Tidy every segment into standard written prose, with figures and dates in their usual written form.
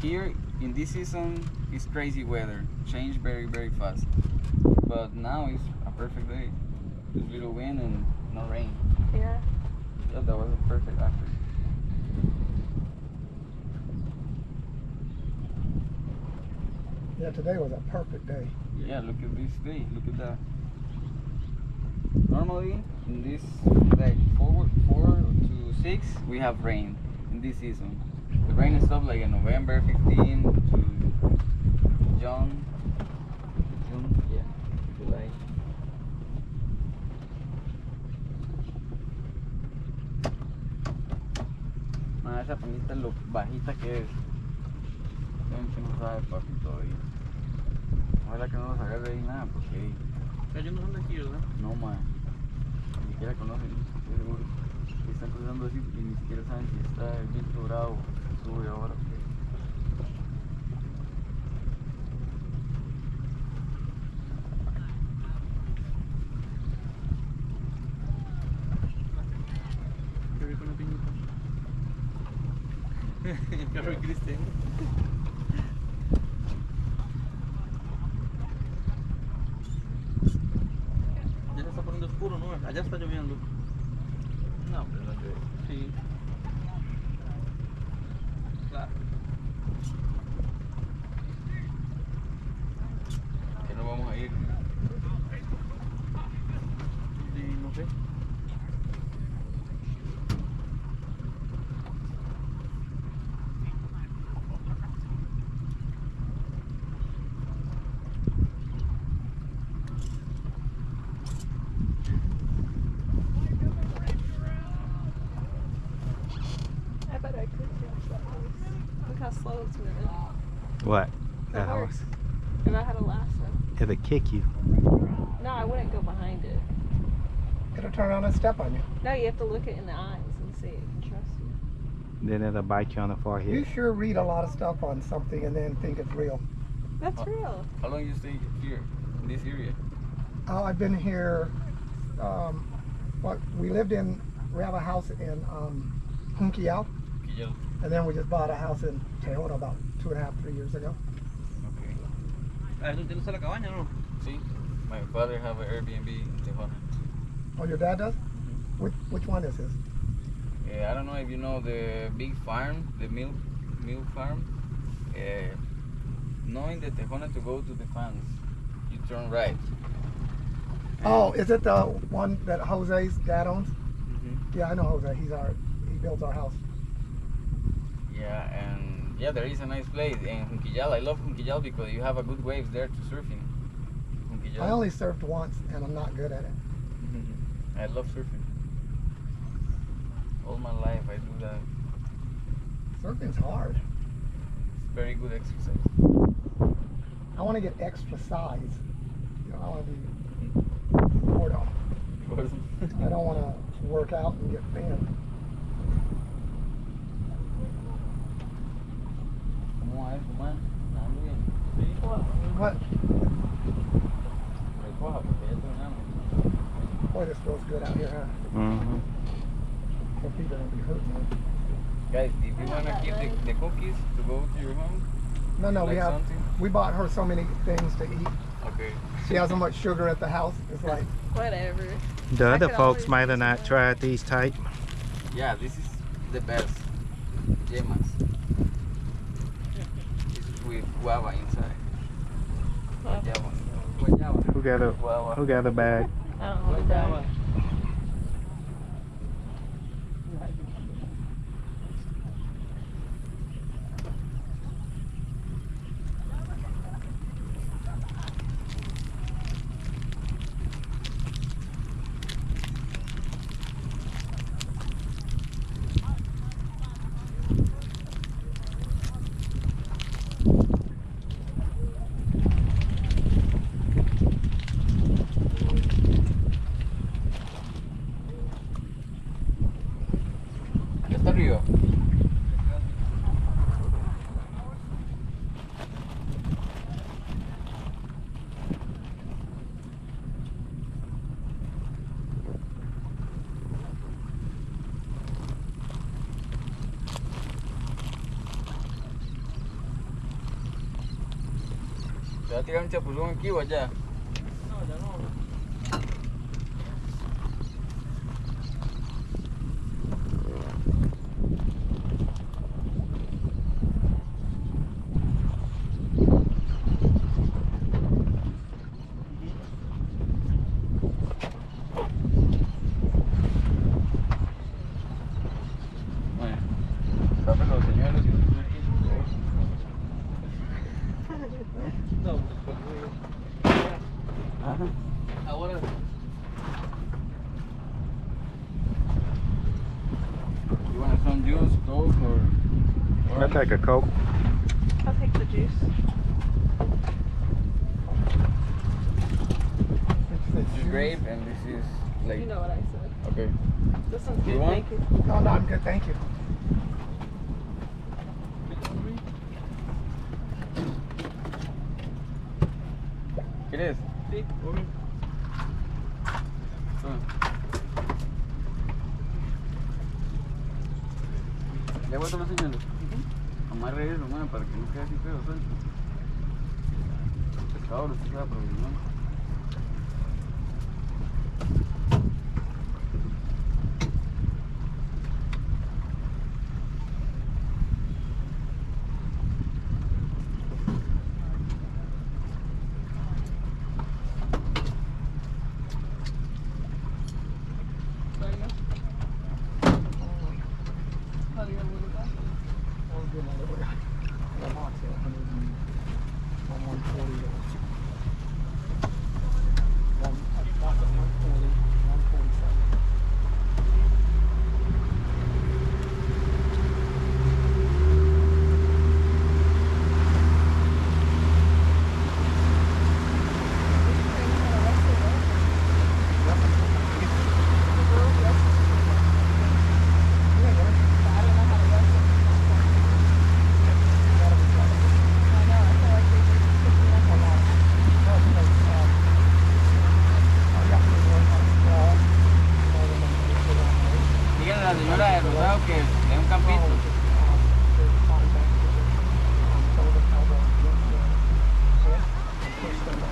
here in this season it's crazy weather, change very fast. But now it's a perfect day. Just little wind and no rain. Yeah. Yeah, that was perfect actually. Yeah, today was a perfect day. Yeah, look at this day. Look at that. Normally in this like 4 to 6 we have rain in this season. The rain stops like in November 15 to June. Yeah, July. Ah, esa panita lo bajita que es. Que no sabe papi todavía. Ojalá que no los agarre ahí nada porque Ellos no son de aquí, ¿verdad? no más. Ni siquiera conocen, estoy seguro. Y están cruzando así y ni siquiera saben si está el viento bravo, sube ahora. Que vi con la piñita. El carro de Cristian. Ya se está poniendo oscuro, ¿no? Allá está lloviendo. No, pero no llueve. Sí. Claro. Que no vamos a ir. Sí, no sé. I bet I could catch that horse. Look how slow it's moving. What? The That horse. horse. If I had a lasso. It'll kick you. No, I wouldn't go behind it. It'll turn around and step on you. No, you have to look it in the eyes and see it and trust you. Then it'll bite you on the You forehead. sure read a lot of stuff on something and then think it's real. That's real. How long you stay here, in this area? I've been here, we have a house in Junquiao, Quillal. and then we just bought a house in Tejon about 2.5, 3 years ago. Okay. Ah, ¿tú tienes la cabaña, no? See, my father have an Airbnb in Tijuana. Oh, your dad does? Which one is his? I don't know if you know the big farm, the milk farm. Knowing the Tijuana to go to the fans, you turn right. Oh, is it the one that Jose's dad owns? Mm-hmm. Yeah, I know Jose. He builds our house. Yeah, and yeah, there is a nice place. And Junquillal, I love Junquillal because you have a good waves there to surfing. Junquillal. I only surfed once, and I'm not good at it. I love surfing. All my life I do that. Surfing's hard. It's very good exercise. I want to get extra size. You know, I want to be gordo. I don't want to work out and get thin. ¿Cómo es, man? Ando bien. What? Recoja porque ya terminamos. Boy, this feels good out here, huh? Mm-hmm. My feet are going to be hurting me. Guys, if you want to keep the cookies to go to your home, No, like something? we bought her so many things to eat. Okay. She has so much sugar at the house. It's like, Whatever. The I other could folks always might have use not one. tried these type. Yeah, this is the best. Yemas. This is with guava inside. Guayaba. Guayaba. Who got a bag? I don't know. Guayaba. va a tirar un chapuzón aquí o allá? No, ya no. Bueno, tapen los señuelos y No, Ajá. ahora. You want some juice, Coke, or I'll take a Coke. I'll take the juice. this is grape and this is like You know what I said. okay. This one's You good, want? thank you. No, no, I'm good, thank you. ¿Quieres? Sí, obvio. ¿Ya he vuelto los señuelos? Amarre eso, man, para que no quede así feo, suelto. El pescado lo estoy aprovechando. Díganle a la señora de Rosado que le dé un campito.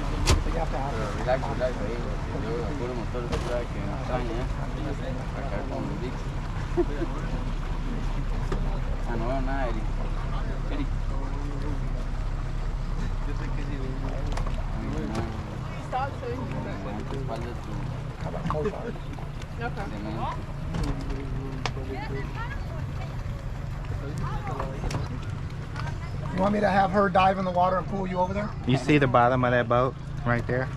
Relax, relax ahí. Yo el puro motor de que me extraña, acá con los Rica. Ah, no veo nada, Eric. Eric. Yo sé que sí. Stop so we can Tu espalda Okay. de mente. You want me to have her dive in the water and pull you over there? You see the bottom of that boat right there?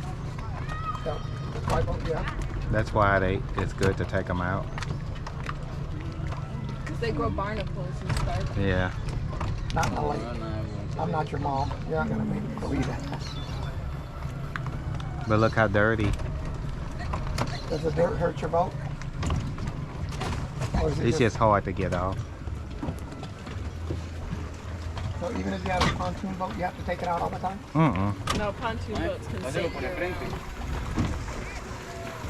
Yeah. Right, yeah. That's why it's good to take them out. They grow barnacles and stuff. Yeah. Not in the No lake. veo nada, güey. I'm not your mom. You're not gonna make me believe that. But look how dirty. Does the dirt hurt your boat? Or is it It's just hard to get off. So even if you have a pontoon boat, you have to take it out all the time? Mm-mm. No, pontoon boats can Pásalo sink por el your frente.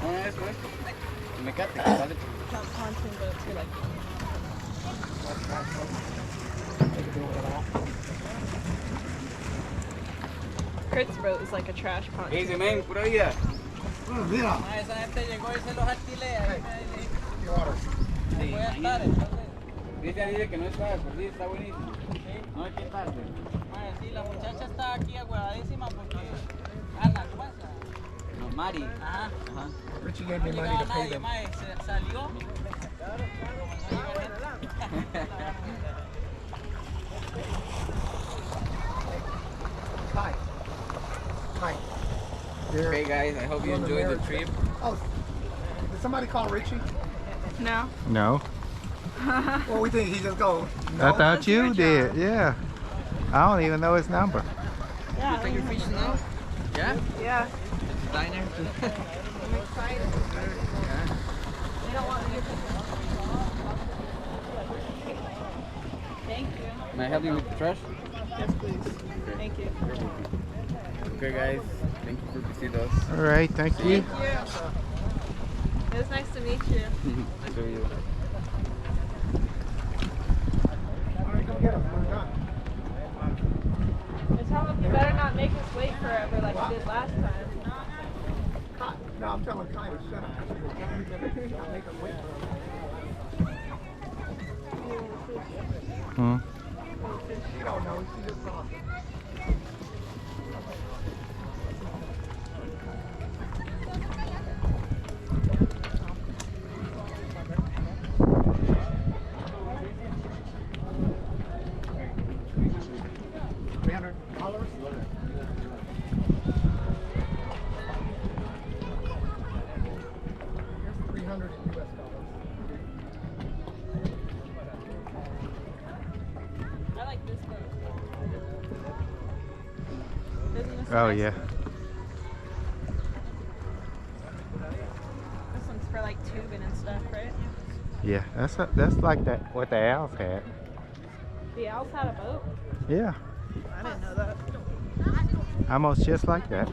No, eso es. Mecate, dale. pontoon boats are like Take it at all. Kurt's boat is like a trash ¿Qué pontoon. dice, men? Pura vida. Mira, Esa gente llegó y se los alquilé. Ahí your water. voy a estar, entonces. Dice que no está, por sí está buenísimo. No hay que tarde. Mae, sí, la muchacha está aquí aguadísima porque. Ana, ¿cómo es? No, Mari. Ajá. Ajá. Richie gave No me money llegaba to pay nadie, them. mae. Se salió. Como no llega gente. Hi. Hi. Okay, guys, I hope you enjoyed the trip. Oh, did somebody call Richie? No. No. Well, we think he just go. I No. thought you did. Yeah. I don't even know his number. Yeah. Take your fish now? Yeah? Yeah. Diner. I'm excited. They don't want me to. Thank you. May I help you with the trash? Yes, please. Thank you. Okay, guys, thank you for visiting us. All right. Thank you. Thank you. It was nice to meet you. Nice to meet you. All right, go get him. We're done. And tell them you better not make us wait forever. Hmm. She don't know. She just talking. $300. Here's 300 US dollars. I like this boat. Isn't this Oh nice? yeah. This one's for like tubing and stuff, right? Yeah. That's like that what the owls had. The owls had a boat? Yeah. I didn't know that. Almost just like that.